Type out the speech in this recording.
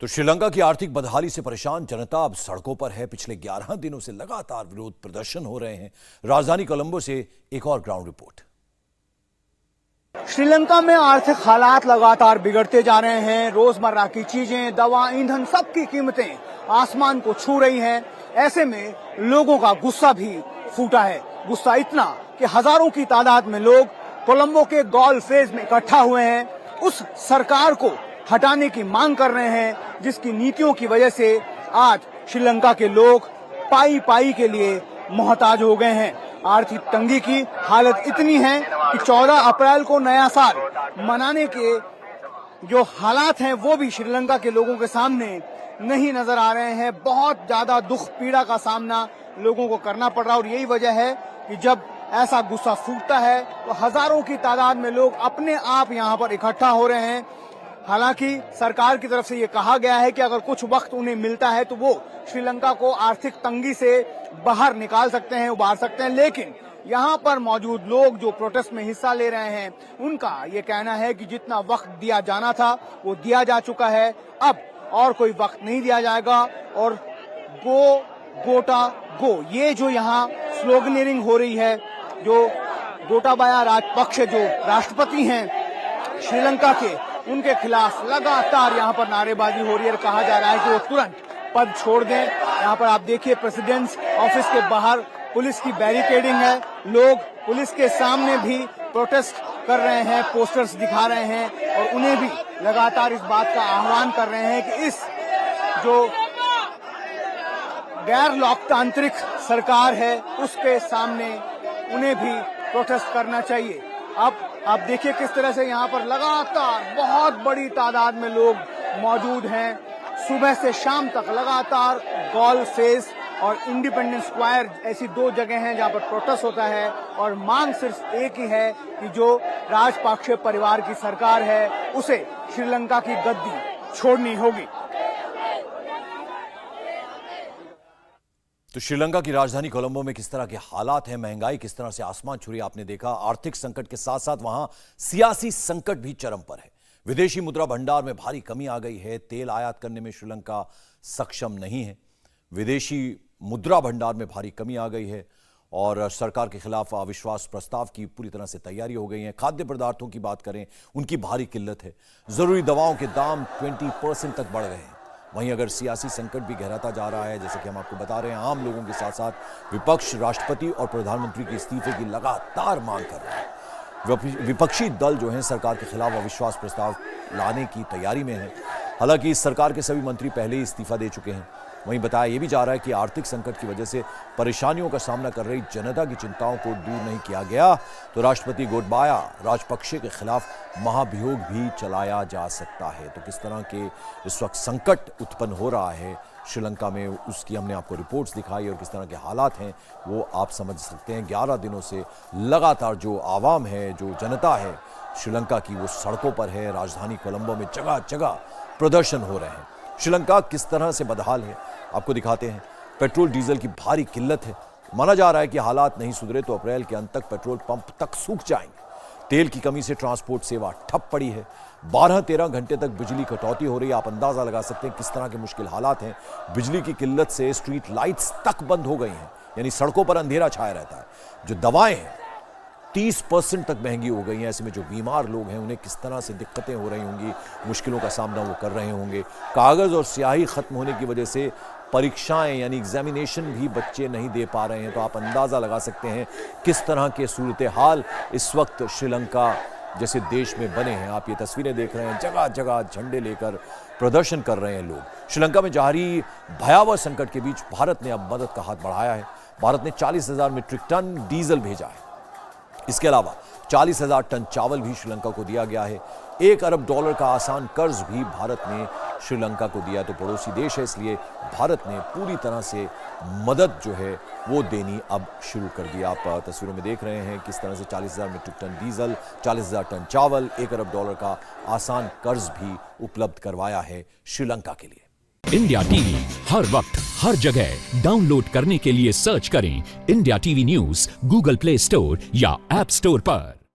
तो श्रीलंका की आर्थिक बदहाली से परेशान जनता अब सड़कों पर है। पिछले 11 दिनों से लगातार विरोध प्रदर्शन हो रहे हैं। राजधानी कोलंबो से एक और ग्राउंड रिपोर्ट। श्रीलंका में आर्थिक हालात लगातार बिगड़ते जा रहे हैं। रोजमर्रा की चीजें, दवा, ईंधन, सबकी कीमतें आसमान को छू रही हैं। ऐसे में लोगों का गुस्सा भी फूटा है। गुस्सा इतना कि हजारों की तादाद में लोग कोलंबो के गॉल फेज में इकट्ठा हुए हैं। उस सरकार को हटाने की मांग कर रहे हैं जिसकी नीतियों की वजह से आज श्रीलंका के लोग पाई पाई के लिए मोहताज हो गए हैं। आर्थिक तंगी की हालत इतनी है कि 14 अप्रैल को नया साल मनाने के जो हालात हैं वो भी श्रीलंका के लोगों के सामने नहीं नजर आ रहे हैं। बहुत ज्यादा दुख पीड़ा का सामना लोगों को करना पड़ रहा है और यही वजह है कि जब ऐसा गुस्सा फूटता है तो हजारों की तादाद में लोग अपने आप यहाँ पर इकट्ठा हो रहे हैं। हालांकि सरकार की तरफ से ये कहा गया है कि अगर कुछ वक्त उन्हें मिलता है तो वो श्रीलंका को आर्थिक तंगी से बाहर निकाल सकते हैं, उबार सकते हैं। लेकिन यहाँ पर मौजूद लोग जो प्रोटेस्ट में हिस्सा ले रहे हैं उनका ये कहना है कि जितना वक्त दिया जाना था वो दिया जा चुका है, अब और कोई वक्त नहीं दिया जाएगा। और गो गोटा गो, ये जो यहाँ स्लोगनियरिंग हो रही है, जो गोटाबाया राजपक्षे जो राष्ट्रपति हैं श्रीलंका के, उनके खिलाफ लगातार यहाँ पर नारेबाजी हो रही है। कहा जा रहा है कि वो तुरंत पद छोड़ दें। यहाँ पर आप देखिए प्रेसिडेंट्स ऑफिस के बाहर पुलिस की बैरिकेडिंग है। लोग पुलिस के सामने भी प्रोटेस्ट कर रहे हैं, पोस्टर्स दिखा रहे हैं और उन्हें भी लगातार इस बात का आह्वान कर रहे हैं कि इस जो गैर लोकतांत्रिक सरकार है उसके सामने उन्हें भी प्रोटेस्ट करना चाहिए। अब आप देखिए किस तरह से यहाँ पर लगातार बहुत बड़ी तादाद में लोग मौजूद हैं। सुबह से शाम तक लगातार गॉल फेस और इंडिपेंडेंस स्क्वायर ऐसी दो जगह हैं जहाँ पर प्रोटेस्ट होता है और मांग सिर्फ एक ही है कि जो राजपक्षे परिवार की सरकार है उसे श्रीलंका की गद्दी छोड़नी होगी। तो श्रीलंका की राजधानी कोलंबो में किस तरह के हालात हैं, महंगाई किस तरह से आसमान छू रही आपने देखा। आर्थिक संकट के साथ साथ वहां सियासी संकट भी चरम पर है। विदेशी मुद्रा भंडार में भारी कमी आ गई है। तेल आयात करने में श्रीलंका सक्षम नहीं है। विदेशी मुद्रा भंडार में भारी कमी आ गई है और सरकार के खिलाफ अविश्वास प्रस्ताव की पूरी तरह से तैयारी हो गई है। खाद्य पदार्थों की बात करें, उनकी भारी किल्लत है। जरूरी दवाओं के दाम 20% तक बढ़ गए हैं। वहीं अगर सियासी संकट भी गहराता जा रहा है, जैसे कि हम आपको बता रहे हैं, आम लोगों के साथ साथ विपक्ष राष्ट्रपति और प्रधानमंत्री के इस्तीफे की लगातार मांग कर रहा है। विपक्षी दल जो है सरकार के खिलाफ अविश्वास प्रस्ताव लाने की तैयारी में है। हालांकि इस सरकार के सभी मंत्री पहले ही इस्तीफा दे चुके हैं। वहीं बताया यह भी जा रहा है कि आर्थिक संकट की वजह से परेशानियों का सामना कर रही जनता की चिंताओं को दूर नहीं किया गया तो राष्ट्रपति गोटाबाया राजपक्षे के खिलाफ महाभियोग भी चलाया जा सकता है। तो किस तरह के इस वक्त संकट उत्पन्न हो रहा है श्रीलंका में, उसकी हमने आपको रिपोर्ट्स दिखाई और किस तरह के हालात हैं वो आप समझ सकते हैं। 11 दिनों से लगातार जो आवाम है, जो जनता है श्रीलंका की, वो सड़कों पर है। राजधानी कोलंबो में जगह जगह प्रदर्शन हो रहे हैं। श्रीलंका किस तरह से बदहाल है आपको दिखाते हैं। पेट्रोल डीजल की भारी किल्लत है। माना जा रहा है कि हालात नहीं सुधरे तो अप्रैल के अंत तक पेट्रोल पंप तक सूख जाएंगे। तेल की कमी से ट्रांसपोर्ट सेवा ठप पड़ी है। 12-13 घंटे तक बिजली कटौती हो रही है। आप अंदाजा लगा सकते हैं किस तरह के मुश्किल हालात हैं। बिजली की किल्लत से स्ट्रीट लाइट्स तक बंद हो गई हैं, यानी सड़कों पर अंधेरा छाया रहता है। जो दवाएं हैं 30% तक महंगी हो गई हैं। ऐसे में जो बीमार लोग हैं उन्हें किस तरह से दिक्कतें हो रही होंगी, मुश्किलों का सामना वो कर रहे होंगे। कागज़ और स्याही खत्म होने की वजह से परीक्षाएं यानी एग्जामिनेशन भी बच्चे नहीं दे पा रहे हैं। तो आप अंदाज़ा लगा सकते हैं किस तरह के सूरत हाल इस वक्त श्रीलंका जैसे देश में बने हैं। आप ये तस्वीरें देख रहे हैं, जगह जगह झंडे लेकर प्रदर्शन कर रहे हैं लोग। श्रीलंका में जारी भयावह संकट के बीच भारत ने अब मदद का हाथ बढ़ाया है। भारत ने 40,000 मीट्रिक टन डीजल भेजा है। इसके अलावा 40,000 टन चावल भी श्रीलंका को दिया गया है। $1 अरब का आसान कर्ज भी भारत ने श्रीलंका को दिया। तो पड़ोसी देश है, इसलिए भारत ने पूरी तरह से मदद जो है वो देनी अब शुरू कर दी। आप तस्वीरों में देख रहे हैं किस तरह से 40,000 मीट्रिक टन डीजल, 40,000 टन चावल, $1 अरब का आसान कर्ज भी उपलब्ध करवाया है श्रीलंका के लिए। इंडिया टीवी हर वक्त हर जगह डाउनलोड करने के लिए सर्च करें India TV news Google play store या ऐप स्टोर पर।